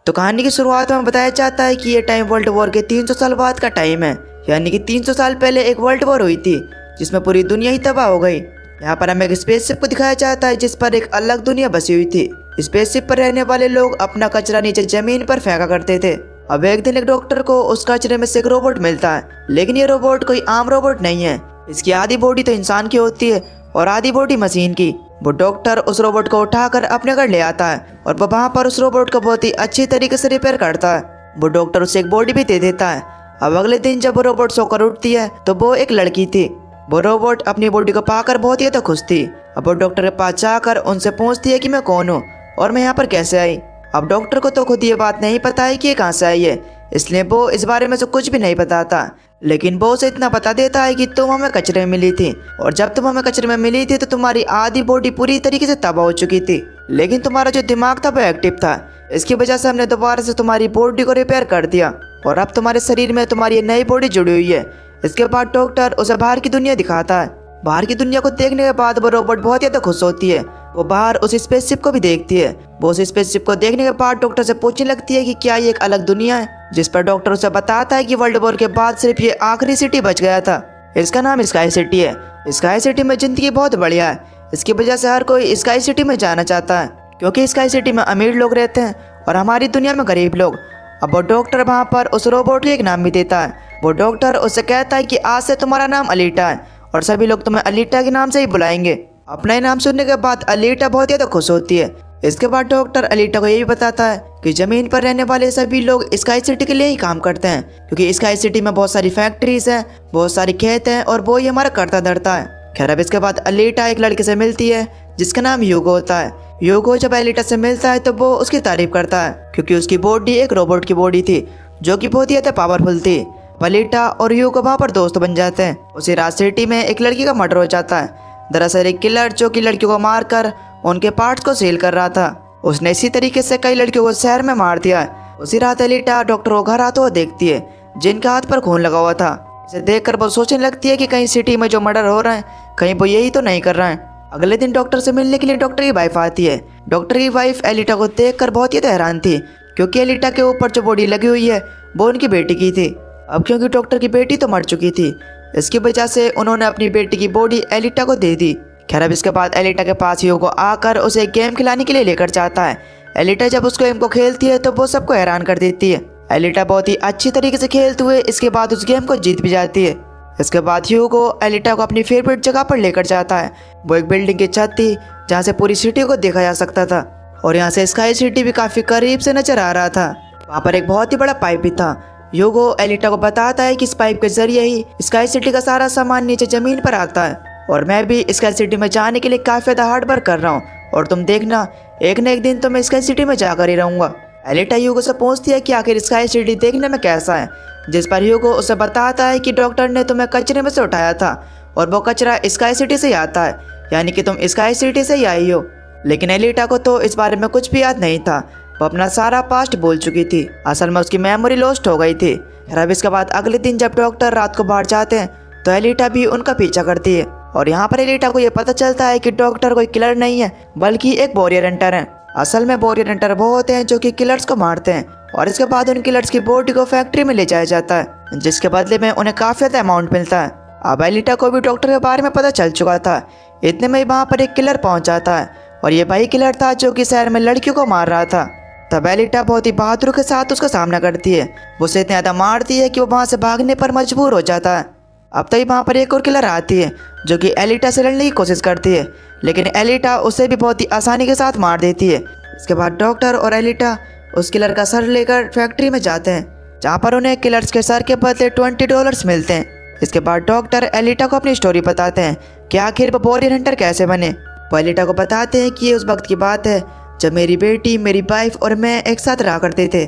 तो कहानी की शुरुआत में बताया जाता है कि ये टाइम वर्ल्ड वॉर के 300 साल बाद का टाइम है, यानी कि 300 साल पहले एक वर्ल्ड वॉर हुई थी जिसमें पूरी दुनिया ही तबाह हो गई। यहाँ पर हमें एक स्पेसशिप को दिखाया जाता है जिस पर एक अलग दुनिया बसी हुई थी। स्पेसशिप पर रहने वाले लोग अपना कचरा नीचे जमीन पर फेंका करते थे। अब एक दिन एक डॉक्टर को उस कचरे में से एक रोबोट मिलता है, लेकिन ये रोबोट कोई आम रोबोट नहीं है। इसकी आधी बॉडी तो इंसान की होती है और आधी बॉडी मशीन की। वो डॉक्टर उस रोबोट को उठाकर अपने घर ले आता है और वो वहाँ पर उस रोबोट को बहुत ही अच्छी तरीके से रिपेयर करता है। वो डॉक्टर उसे एक बॉडी भी दे देता है। अब अगले दिन जब वो रोबोट सोकर उठती है तो वो एक लड़की थी। वो रोबोट अपनी बॉडी को पाकर बहुत ही खुश थी। अब वो डॉक्टर के पास जाकर उनसे पूछती है कि मैं कौन हूँ और मैं यहाँ पर कैसे आई। अब डॉक्टर को तो खुद ये बात नहीं पता है कि ये कहाँ से आई है, इसलिए वो इस बारे में से कुछ भी नहीं बताता। लेकिन वो उसे इतना बता देता है कि तुम हमें कचरे में मिली थी और जब तुम हमें कचरे में मिली थी तो तुम्हारी आधी बॉडी पूरी तरीके से तबाह हो चुकी थी, लेकिन तुम्हारा जो दिमाग था वो एक्टिव था। इसकी वजह से हमने दोबारा से तुम्हारी बॉडी को रिपेयर कर दिया और अब तुम्हारे शरीर में तुम्हारी नई बॉडी जुड़ी हुई है। इसके बाद डॉक्टर उसे बाहर की दुनिया दिखाता है। बाहर की दुनिया को देखने के बाद वो रोबोट बहुत ही खुश होती है। वो बाहर उस स्पेसशिप को भी देखती है। वो उस स्पेसशिप को देखने के बाद डॉक्टर से पूछने लगती है कि क्या ये एक अलग दुनिया है, जिस पर डॉक्टर उसे बताता है कि वर्ल्ड वॉर के बाद सिर्फ ये आखिरी सिटी बच गया था। इसका नाम स्काई सिटी है। स्काई सिटी में जिंदगी बहुत बढ़िया है। इसकी वजह से हर कोई स्काई सिटी में जाना चाहता है, क्योंकि स्काई सिटी में अमीर लोग रहते हैं और हमारी दुनिया में गरीब लोग। अब वो डॉक्टर वहाँ पर उस रोबोट को एक नाम भी देता है। वो डॉक्टर उससे कहता है कि आज से तुम्हारा नाम अलीटा है और सभी लोग तुम्हें अलीटा के नाम से ही बुलाएंगे। अपना ही नाम सुनने के बाद अलीटा बहुत ही खुश होती है। इसके बाद डॉक्टर अलीटा को ये भी बताता है कि जमीन पर रहने वाले सभी लोग स्काई सिटी के लिए ही काम करते हैं, क्योंकि स्काई सिटी में बहुत सारी फैक्ट्रीज हैं, बहुत सारी खेत हैं और वो ही हमारा करता धरता है। खैर अब इसके बाद अलीटा एक लड़के से मिलती है जिसका नाम ह्यूगो होता है। ह्यूगो जब अलीटा से मिलता है तो वो उसकी तारीफ करता है, क्योंकि उसकी बॉडी एक रोबोट की बॉडी थी जो कि बहुत ही पावरफुल थी। अलीटा और ह्यूगो वहाँ पर दोस्त बन जाते हैं। उसी रात सिटी में एक लड़की का मर्डर हो जाता है। दरअसल एक किलर जो कि लड़कियों को मारकर उनके पार्ट्स को सेल कर रहा था, उसने इसी तरीके से कई लड़कियों को शहर में मार दिया है। उसी रात अलीटा डॉक्टर को घर आते हुए देखती है जिनके हाथ पर खून लगा हुआ था। इसे देखकर वो सोचने लगती है कि कहीं सिटी में जो मर्डर हो रहे हैं कहीं वो यही तो नहीं कर रहे हैं। अगले दिन डॉक्टर से मिलने के लिए डॉक्टर की वाइफ आती है। डॉक्टर की वाइफ एलिटा को देखकर बहुत ही हैरान थी, क्योंकि एलिटा के ऊपर जो बॉडी लगी हुई है वो उनकी बेटी की थी। अब क्योंकि डॉक्टर की बेटी तो मर चुकी थी, इसकी वजह से उन्होंने अपनी बेटी की बॉडी एलिटा को दे दी। खैर अब इसके बाद एलिटा के पास ह्यूगो आकर उसे एक गेम खिलाने के लिए लेकर जाता है। एलिटा जब उस गेम को खेलती है तो वो सबको हैरान कर देती है। एलिटा बहुत ही अच्छी तरीके से खेलते हुए इसके बाद उस गेम को जीत भी जाती है। इसके बाद ह्यूगो एलिटा को अपनी फेवरेट जगह पर लेकर जाता है। वो एक बिल्डिंग की छत थी जहाँ से पूरी सिटी को देखा जा सकता था और यहाँ से स्काई सिटी भी काफ़ी करीब से नजर आ रहा था। वहाँ पर एक बहुत ही बड़ा पाइप भी था। ह्यूगो एलिटा को बताता है कि इस पाइप के जरिए ही स्काई सिटी का सारा सामान नीचे जमीन पर आता है और मैं भी स्काई सिटी में जाने के लिए काफ़ी ज़्यादा हार्ड वर्क कर रहा हूँ और तुम देखना एक न एक दिन तो मैं स्काई सिटी में जाकर ही रहूँगा। एलिटा ह्यूगो से पूछती है कि आखिर स्काई सिटी देखने में कैसा है, जिस पर ह्यूगो उसे बताता है कि डॉक्टर ने तुम्हें कचरे में से उठाया था और वो कचरा स्काई सिटी से ही आता है, यानी कि तुम स्काई सिटी से ही आई हो। लेकिन एलिटा को तो इस बारे में कुछ भी याद नहीं था। वो अपना सारा पास्ट भूल चुकी थी। असल में उसकी मेमोरी लॉस्ट हो गई थी। अब इसके बाद अगले दिन जब डॉक्टर रात को बाहर जाते हैं तो एलिटा भी उनका पीछा करती है और यहाँ पर एलिटा को ये पता चलता है कि डॉक्टर कोई किलर नहीं है बल्कि एक वॉरियर हंटर है। असल में वॉरियर हंटर वो होते हैं जो कि किलर्स को मारते हैं और इसके बाद उन किलर्स की बॉडी को फैक्ट्री में ले जाया जाता है, जिसके बदले में उन्हें काफ़ी ज़्यादा अमाउंट मिलता है। अब एलिटा को भी डॉक्टर के बारे में पता चल चुका था। इतने में वहाँ पर एक किलर पहुँच जाता है और ये वही किलर था जो कि शहर में लड़कियों को मार रहा था। तब एलिटा बहुत ही बहादुर के साथ उसका सामना करती है। वो उसे इतना ज़्यादा मारती है कि वो वहाँ से भागने पर मजबूर हो जाता है। अब तभी वहाँ पर एक और किलर आती है जो कि एलिटा से लड़ने की कोशिश करती है, लेकिन एलिटा उसे भी बहुत ही आसानी के साथ मार देती है। इसके बाद डॉक्टर और एलिटा उस किलर का सर लेकर फैक्ट्री में जाते हैं, जहाँ पर उन्हें किलर्स के सर के बदले $20 मिलते हैं। इसके बाद डॉक्टर एलिटा को अपनी स्टोरी बताते हैं कि आखिर वो वॉरियर हंटर कैसे बने। वो एलिटा को बताते हैं कि ये उस वक्त की बात है जब मेरी बेटी, मेरी वाइफ और मैं एक साथ रहा करते थे।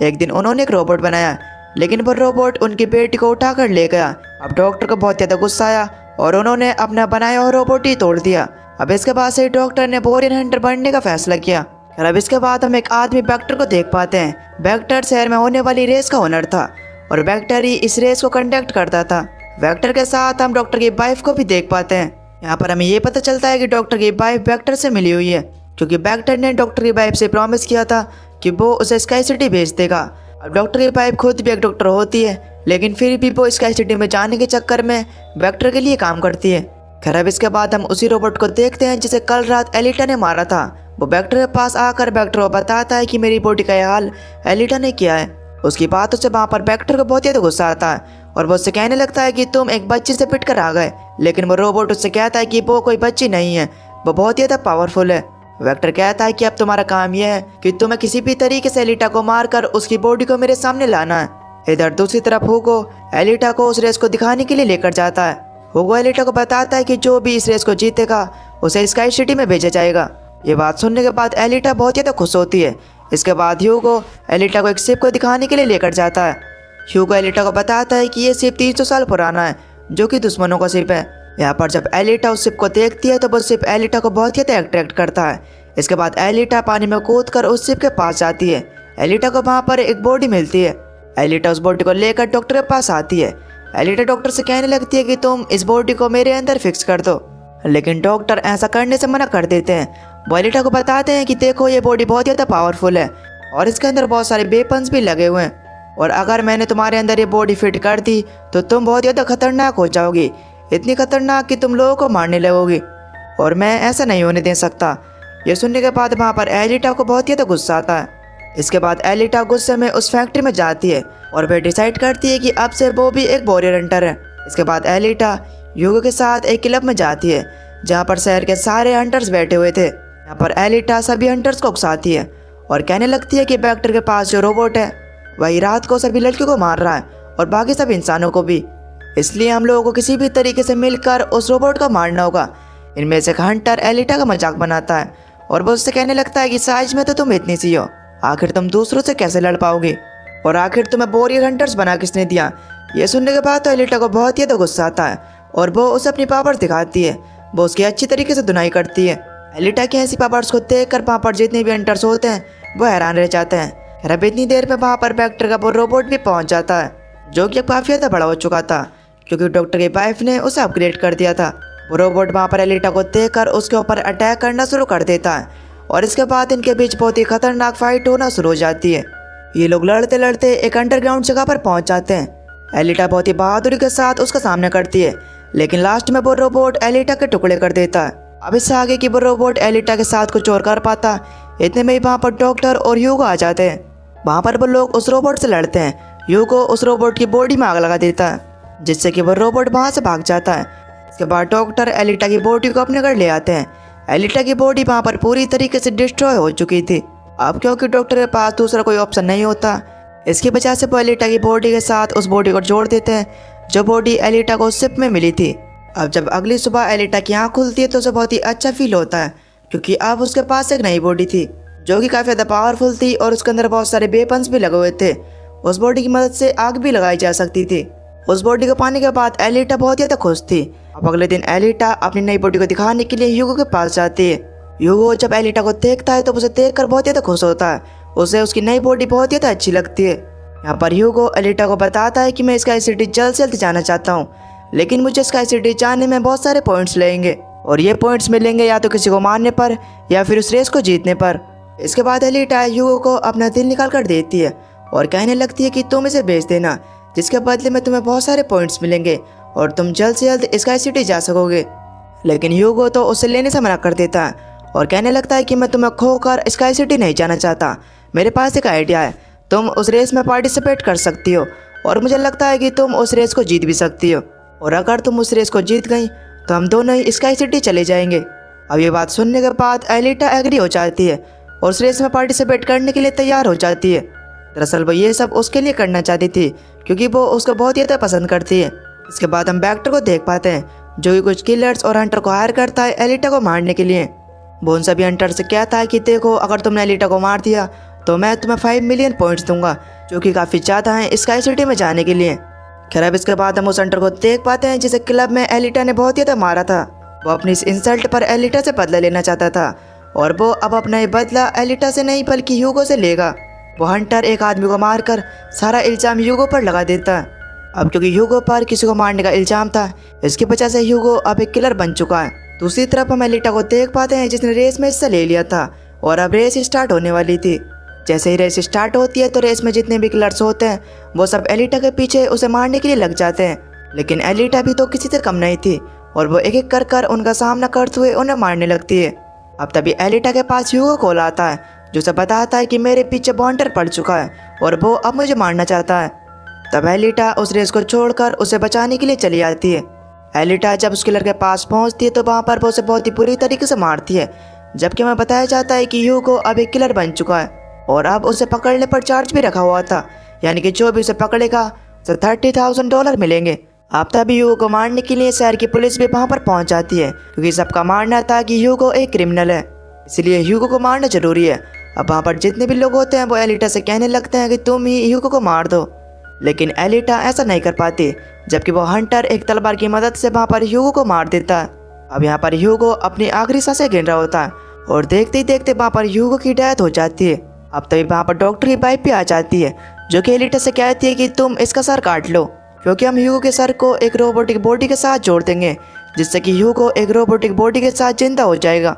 एक दिन उन्होंने एक रोबोट बनाया, लेकिन वो रोबोट उनकी बेटी को उठाकर ले गया। अब डॉक्टर को बहुत ज़्यादा गुस्सा आया और उन्होंने अपना बनाया हुआ रोबोट ही तोड़ दिया। अब इसके बाद से डॉक्टर ने वॉरियर हंटर बनने का फैसला किया। और अब इसके बाद हम एक आदमी वेक्टर को देख पाते हैं। वेक्टर शहर में होने वाली रेस का ओनर था और वेक्टर ही इस रेस को कंडक्ट करता था। वेक्टर के साथ हम डॉक्टर की वाइफ को भी देख पाते हैं। यहाँ पर हमें ये पता चलता है कि डॉक्टर की वाइफ वेक्टर से मिली हुई है, क्योंकि वेक्टर ने डॉक्टर की वाइफ से प्रॉमिस किया था कि वो उसे स्काई सिटी भेज देगा। अब डॉक्टर की वाइफ खुद भी एक डॉक्टर होती है, लेकिन फिर भी वो स्काई सिटी में जाने के चक्कर में वेक्टर के लिए काम करती है। खैर अब इसके बाद हम उसी रोबोट को देखते हैं जिसे कल रात एलिटा ने मारा था। वो वेक्टर के पास आकर वेक्टर को बताता है कि मेरी बॉडी का ये हाल एलिटा ने किया है। उसकी बातों से वहाँ पर वेक्टर को बहुत ज़्यादा गुस्सा आता है और वो उससे कहने लगता है कि तुम एक बच्ची से पिट कर आ गए। लेकिन वो रोबोट उससे कहता है कि वो कोई बच्ची नहीं है, वो बहुत ज़्यादा पावरफुल है। वेक्टर कहता है कि अब तुम्हारा काम यह है कि तुम्हें किसी भी तरीके से एलिटा को मारकर उसकी बॉडी को मेरे सामने लाना है। इधर दूसरी तरफ हुगो एलिटा को उस रेस को दिखाने के लिए लेकर जाता है। हुगो एलिटा को बताता है कि जो भी इस रेस को जीतेगा उसे स्काई सिटी में भेजा जाएगा। ये बात सुनने के बाद एलिटा बहुत ज़्यादा खुश होती है। इसके बाद ह्यूगो एलिटा को एक शिप को दिखाने के लिए लेकर जाता है। ह्यूगो एलिटा को बताता है कि ये शिप 300 साल पुराना है, जो कि दुश्मनों का शिप है। यहाँ पर जब एलिटा उस शिप को देखती है तो वो शिप एलिटा को बहुत ज़्यादा अट्रैक्ट करता है। इसके बाद एलिटा पानी में कूदकर उस शिप के पास जाती है। एलिटा को वहाँ पर एक बॉडी मिलती है। एलिटा उस बॉडी को लेकर डॉक्टर के पास आती है। एलिटा डॉक्टर से कहने लगती है कि तुम इस बॉडी को मेरे अंदर फिक्स कर दो, लेकिन डॉक्टर ऐसा करने से मना कर देते हैं। वो एलिटा को बताते हैं कि देखो ये बॉडी बहुत ज़्यादा पावरफुल है और इसके अंदर बहुत सारे वेपन्स भी लगे हुए हैं, और अगर मैंने तुम्हारे अंदर ये बॉडी फिट कर दी तो तुम बहुत ज़्यादा खतरनाक हो जाओगी, इतनी खतरनाक कि तुम लोगों को मारने लगोगी, और मैं ऐसा नहीं होने दे सकता। ये सुनने के बाद वहाँ पर एलिटा को बहुत ज़्यादा गुस्सा आता है। इसके बाद एलिटा गुस्से में उस फैक्ट्री में जाती है और वह डिसाइड करती है कि अब से वो भी एक वॉरियर हंटर है। इसके बाद एलिटा ह्यूगो के साथ एक क्लब में जाती है जहाँ पर शहर के सारे हंटर्स बैठे हुए थे। यहाँ पर एलिटा सभी हंटर्स को उकसाती है और कहने लगती है कि वेक्टर के पास जो रोबोट है वही रात को सभी लड़कियों को मार रहा है और बाकी सभी इंसानों को भी, इसलिए हम लोगों को किसी भी तरीके से मिलकर उस रोबोट को मारना होगा। इनमें से एक हंटर एलिटा का मजाक बनाता है और वो उससे कहने लगता है कि साइज में तो तुम इतनी सी हो, आखिर तुम दूसरों से कैसे लड़ पाओगे, और आखिर तुम्हें वॉरियर हंटर्स बना किसने दिया। ये सुनने के बाद तो एलिटा को बहुत ज़्यादा गुस्सा आता है और वो उसे अपनी पावर दिखाती है। वो उसकी अच्छी तरीके से धुनाई करती है। एलिटा की ऐसी पावर्स को देखकर वहाँ पर जितने भी हंटर्स होते हैं वो हैरान रह जाते हैं। खैर अब इतनी देर में वहाँ पर वेक्टर का वो रोबोट भी पहुँच जाता है, जो कि अब काफ़ी ज़्यादा बड़ा हो चुका था क्योंकि डॉक्टर की वाइफ ने उसे अपग्रेड कर दिया था। वो रोबोट वहाँ पर एलिटा को देखकर उसके ऊपर अटैक करना शुरू कर देता है और इसके बाद इनके बीच बहुत ही खतरनाक फाइट होना शुरू हो जाती है। ये लोग लड़ते लड़ते एक अंडरग्राउंड जगह पर पहुँच जाते हैं। एलिटा बहुत ही बहादुरी के साथ उसका सामना करती है, लेकिन लास्ट में वो रोबोट एलिटा के टुकड़े कर देता है। अब इससे आगे कि वो रोबोट एलिटा के साथ कुछ और कर पाता, इतने में ही वहाँ पर डॉक्टर और ह्यूगो आ जाते हैं। वहाँ पर वो लोग उस रोबोट से लड़ते हैं। ह्यूगो उस रोबोट की बॉडी में आग लगा देता है, जिससे कि वो रोबोट वहाँ से भाग जाता है। इसके बाद डॉक्टर एलिटा की बॉडी को अपने घर ले आते हैं। एलिटा की बॉडी वहाँ पर पूरी तरीके से डिस्ट्रॉय हो चुकी थी। अब क्योंकि डॉक्टर के पास दूसरा कोई ऑप्शन नहीं होता, इसकी वजह से वो एलिटा की बॉडी के साथ उस बॉडी को जोड़ देते हैं जो बॉडी एलिटा को शिप में मिली थी। अब जब अगली सुबह एलिटा की आँख खुलती है तो उसे बहुत ही अच्छा फील होता है क्योंकि अब उसके पास एक नई बॉडी थी जो कि काफ़ी ज़्यादा पावरफुल थी और उसके अंदर बहुत सारे वेपन्स भी लगे हुए थे। उस बॉडी की मदद से आग भी लगाई जा सकती थी। उस बॉडी को पाने के बाद एलिटा बहुत ज़्यादा खुश थी। अब अगले दिन एलिटा अपनी नई बॉडी को दिखाने के लिए ह्यूगो के पास जाती है। ह्यूगो जब एलिटा को देखता है तो उसे देखकर बहुत ज़्यादा खुश होता है। उसे उसकी नई बॉडी बहुत ज़्यादा अच्छी लगती है। यहाँ पर ह्यूगो एलिटा को बताता है कि मैं स्काई सिटी जल्द से जल्द जाना चाहता हूँ, लेकिन मुझे स्काई सिटी जाने में बहुत सारे पॉइंट्स लगेंगे और ये पॉइंट्स मिलेंगे या तो किसी को मारने पर या फिर उस रेस को जीतने पर। इसके बाद एलिटा ह्यूगो को अपना दिल निकाल कर देती है और कहने लगती है कि तुम इसे बेच देना, जिसके बदले में तुम्हें बहुत सारे पॉइंट्स मिलेंगे और तुम जल्द से जल्द स्काई सिटी जा सकोगे। लेकिन ह्यूगो तो उसे लेने से मना कर देता है और कहने लगता है कि मैं तुम्हें खोकर स्काई सिटी नहीं जाना चाहता। मेरे पास एक आइडिया है, तुम उस रेस में पार्टिसिपेट कर सकती हो और मुझे लगता है कि तुम उस रेस को जीत भी सकती हो, और अगर तुम उस रेस को जीत गई तो हम दोनों ही स्काई सिटी चले जाएंगे। अब ये बात सुनने के बाद एलिटा एग्री हो जाती है और उस रेस में पार्टिसिपेट करने के लिए तैयार हो जाती है। दरअसल वो ये सब उसके लिए करना चाहती थी क्योंकि वो उसको बहुत ज़्यादा पसंद करती है। इसके बाद हम वेक्टर को देख पाते हैं जो कि कुछ किलर्स और हंटर को हायर करता है एलिटा को मारने के लिए। वो उन सभी हंटर से कहता है कि देखो, अगर तुमने एलिटा को मार दिया तो मैं तुम्हें 5 मिलियन पॉइंट्स दूंगा, जो कि काफ़ी ज़्यादा हैं स्काई सिटी में जाने के लिए। खैर अब इसके बाद हम उस हंटर को देख पाते हैं जिसे क्लब में एलिटा ने बहुत ज़्यादा मारा था। वो अपनी इस इंसल्ट पर एलिटा से बदला लेना चाहता था और वो अब अपना ये बदला एलिटा से नहीं बल्कि ह्यूगो से लेगा। वो हंटर एक आदमी को मारकर सारा इल्ज़ाम ह्यूगो पर लगा देता है। अब क्योंकि ह्यूगो पर किसी को मारने का इल्ज़ाम था, इसकी वजह से ह्यूगो अब एक किलर बन चुका है। दूसरी तरफ हम एलिटा को देख पाते हैं जिसने रेस में हिस्सा ले लिया था और अब रेस स्टार्ट होने वाली थी। जैसे ही रेस स्टार्ट होती है तो रेस में जितने भी किलर्स होते हैं वो सब एलिटा के पीछे उसे मारने के लिए लग जाते हैं। लेकिन एलिटा भी तो किसी से कम नहीं थी और वो एक एक कर कर उनका सामना करते हुए उन्हें मारने लगती है। अब तभी एलिटा के पास ह्यूगो कॉल आता है जो उसे बताता है कि मेरे पीछे बॉन्डर पड़ चुका है और वो अब मुझे मारना चाहता है। तब एलिटा उस रेस को छोड़कर उसे बचाने के लिए चली आती है। एलिटा जब उस किलर के पास पहुंचती है तो वहाँ पर वो उसे बहुत ही बुरी तरीके से मारती है, जबकि हमें बताया जाता है कि ह्यूगो अब एक किलर बन चुका है और अब उसे पकड़ने पर चार्ज भी रखा हुआ था, यानी कि जो भी उसे पकड़ेगा तो $30,000 मिलेंगे। अब तभी ह्यूगो को मारने के लिए शहर की पुलिस भी वहाँ पर पहुँच जाती है, क्योंकि सबका मानना था कि ह्यूगो एक क्रिमिनल है, इसलिए ह्यूगो को मारना जरूरी है। अब वहाँ पर जितने भी लोग होते हैं वो एलिटा से कहने लगते हैं कि तुम ही ह्यूगो को मार दो, लेकिन एलिटा ऐसा नहीं कर पाती, जबकि वो हंटर एक तलवार की मदद से वहाँ पर ह्यूगो को मार देता है। अब यहाँ पर ह्यूगो अपनी आखिरी सांसें गिन रहा होता है और देखते ही देखते वहाँ पर ह्यूगो की डेथ हो जाती है। अब तभी वहाँ पर डॉक्टर की वाइफ भी आ जाती है जो कि एलिटा से कहती है कि तुम इसका सर काट लो, क्योंकि हम ह्यूगो के सर को एक रोबोटिक बॉडी के साथ जोड़ देंगे, जिससे कि ह्यूगो एक रोबोटिक बॉडी के साथ जिंदा हो जाएगा।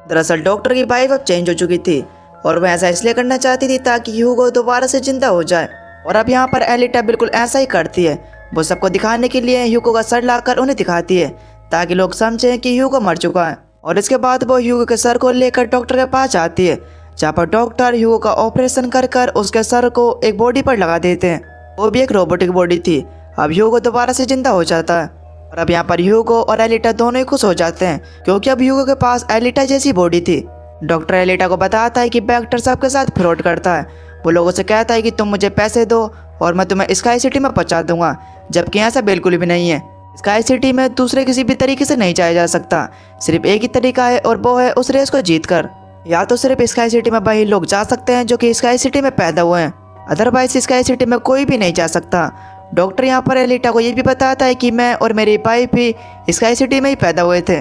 दरअसल डॉक्टर की वाइफ अब चेंज हो चुकी थी और वह ऐसा इसलिए करना चाहती थी ताकि ह्यूगो दोबारा से जिंदा हो जाए। और अब यहाँ पर एलिटा बिल्कुल ऐसा ही करती है। वो सबको दिखाने के लिए ह्यूगो का सर लाकर उन्हें दिखाती है ताकि लोग समझें कि ह्यूगो मर चुका है। और इसके बाद वो ह्यूगो के सर को लेकर डॉक्टर के पास जाती है, जहाँ पर डॉक्टर ह्यूगो का ऑपरेशन कर कर उसके सर को एक बॉडी पर लगा देते हैं। वो भी एक रोबोटिक बॉडी थी। अब ह्यूगो दोबारा से जिंदा हो जाता है और अब यहाँ पर ह्यूगो और एलिटा दोनों ही खुश हो जाते हैं, क्योंकि अब ह्यूगो के पास एलिटा जैसी बॉडी थी। डॉक्टर एलिटा को बताता है कि वेक्टर सबके साथ फ्रॉड करता है। वो लोगों से कहता है कि तुम मुझे पैसे दो और मैं तुम्हें स्काई सिटी में पहुंचा दूंगा, जबकि ऐसा बिल्कुल भी नहीं है। स्काई सिटी में दूसरे किसी भी तरीके से नहीं जाया जा सकता, सिर्फ एक ही तरीका है और वो है उस रेस को जीतकर। या तो सिर्फ स्काई सिटी में वही लोग जा सकते हैं जो कि स्काई सिटी में पैदा हुए हैं, अदरवाइज स्काई सिटी में कोई भी नहीं जा सकता। डॉक्टर यहाँ पर एलिटा को ये भी बताता है कि मैं और मेरी वाइफ भी स्काई सिटी में ही पैदा हुए थे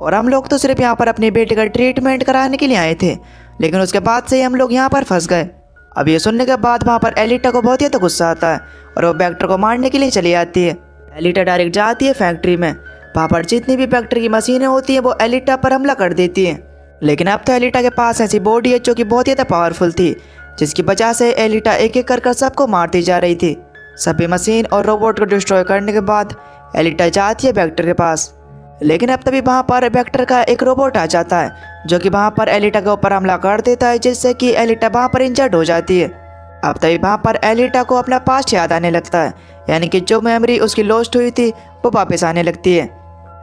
और हम लोग तो सिर्फ यहाँ पर अपनी बेटी का ट्रीटमेंट कराने के लिए आए थे, लेकिन उसके बाद से ही हम लोग यहाँ पर फंस गए। अब ये सुनने के बाद वहाँ पर एलिटा को बहुत ही तो गुस्सा आता है और वो वेक्टर को मारने के लिए चली आती है। एलिटा डायरेक्ट जाती है फैक्ट्री में। वहाँ पर जितनी भी फैक्ट्री की मशीनें होती हैं वो एलिटा पर हमला कर देती हैं। लेकिन अब तो एलिटा के पास ऐसी बॉडी है जो कि बहुत ही पावरफुल थी, जिसकी वजह से एलिटा एक एक कर सबको मारती जा रही थी। सभी मशीन और रोबोट को डिस्ट्रॉय करने के बाद एलिटा जाती है वेक्टर के पास। लेकिन अब तभी वहाँ पर वेक्टर का एक रोबोट आ जाता है जो कि वहाँ पर एलिटा के ऊपर हमला कर देता है, जिससे कि एलिटा वहाँ पर इंजर्ड हो जाती है। अब तभी वहाँ पर एलिटा को अपना पास्ट याद आने लगता है, यानी कि जो मेमोरी उसकी लॉस्ट हुई थी वो वापस आने लगती है।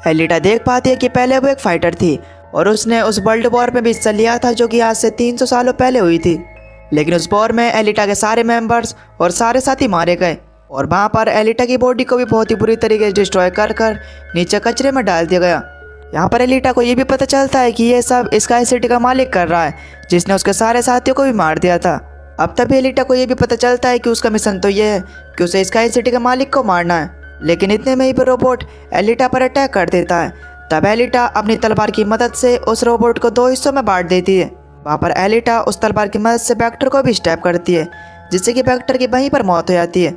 एलिटा देख पाती है कि पहले वो एक फाइटर थी और उसने उस वर्ल्ड वॉर में भी हिस्सा लिया था जो कि आज से 300 सालों पहले हुई थी। लेकिन उस वॉर में एलिटा के सारे मेंबर्स और सारे साथी मारे गए और वहाँ पर एलिटा की बॉडी को भी बहुत ही बुरी तरीके से डिस्ट्रॉय कर कर नीचे कचरे में डाल दिया गया। यहाँ पर एलिटा को ये भी पता चलता है कि ये सब स्काई सिटी का मालिक कर रहा है, जिसने उसके सारे साथियों को भी मार दिया था। अब तभी एलिटा को ये भी पता चलता है कि उसका मिशन तो ये है कि उसे स्काई सिटी के मालिक को मारना है। लेकिन इतने में ही रोबोट एलिटा पर अटैक कर देता है। तब एलिटा अपनी तलवार की मदद से उस रोबोट को 2 हिस्सों में बांट देती है। वहाँ पर एलिटा उस तलवार की मदद से वेक्टर को भी स्टैप करती है, जिससे कि वेक्टर की वहीं पर मौत हो जाती है।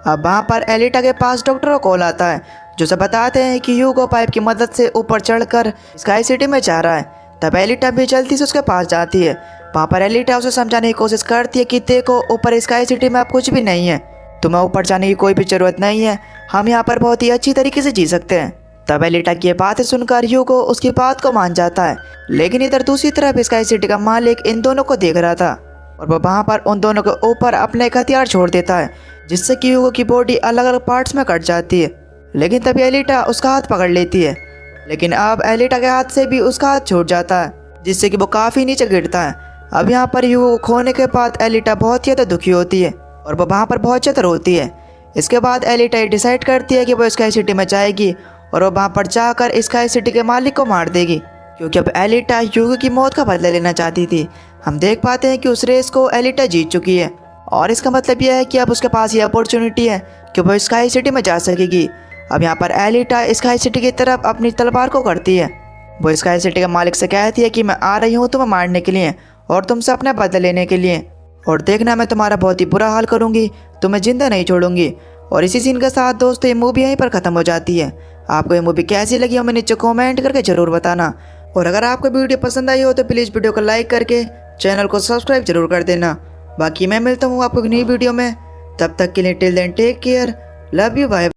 अब वहाँ पर एलिटा के पास डॉक्टर को कॉल आता है जो उसे बताते हैं कि ह्यूगो पाइप की मदद से ऊपर चढ़कर स्काई सिटी में जा रहा है। तब एलिटा भी जल्दी से उसके पास जाती है। वहाँ पर एलिटा उसे समझाने की कोशिश करती है कि देखो ऊपर स्काई सिटी में अब कुछ भी नहीं है, तुम्हें ऊपर जाने की कोई भी ज़रूरत नहीं है, हम यहाँ पर बहुत ही अच्छी तरीके से जी सकते हैं। तब एलिटा की बातें सुनकर ह्यूगो उसकी बात को मान जाता है। लेकिन इधर दूसरी तरफ स्काई सिटी का मालिक इन दोनों को देख रहा था और वो वहाँ पर उन दोनों के ऊपर अपने एक हथियार छोड़ देता है, जिससे कि ह्यूगो की बॉडी अलग अलग पार्ट्स में कट जाती है। लेकिन तभी एलिटा उसका हाथ पकड़ लेती है, लेकिन अब एलिटा के हाथ से भी उसका हाथ छूट जाता है, जिससे कि वो काफ़ी नीचे गिरता है। अब यहाँ पर ह्यूगो खोने के बाद एलिटा बहुत ही ज़्यादा दुखी होती है और वो वहाँ पर बहुत ज़्यादा रोती है। इसके बाद एलिटा डिसाइड करती है कि वो स्काई सिटी में जाएगी और वो वहाँ पर जाकर स्काई सिटी के मालिक को मार देगी, क्योंकि अब एलिटा ह्यूगो की मौत का बदला लेना चाहती थी। हम देख पाते हैं कि उस रेस को एलिटा जीत चुकी है और इसका मतलब यह है कि अब उसके पास ये अपॉर्चुनिटी है कि वो स्काई सिटी में जा सकेगी। अब यहाँ पर एलिटा स्काई सिटी की तरफ अपनी तलवार को करती है। वो स्काई सिटी के मालिक से कहती है कि मैं आ रही हूँ तुम्हें मारने के लिए और तुमसे अपना बदला लेने के लिए, और देखना मैं तुम्हारा बहुत ही बुरा हाल करूँगी, तुम्हें जिंदा नहीं छोड़ूंगी। और इसी सीन के साथ दोस्तों ये मूवी यहीं पर ख़त्म हो जाती है। आपको ये मूवी कैसी लगी हमें नीचे कमेंट करके ज़रूर बताना, और अगर आपको वीडियो पसंद आई हो तो प्लीज़ वीडियो को लाइक करके चैनल को सब्सक्राइब जरूर कर देना। बाकी मैं मिलता हूँ आपको एक नई वीडियो में, तब तक के लिए till then take care, love you, bye.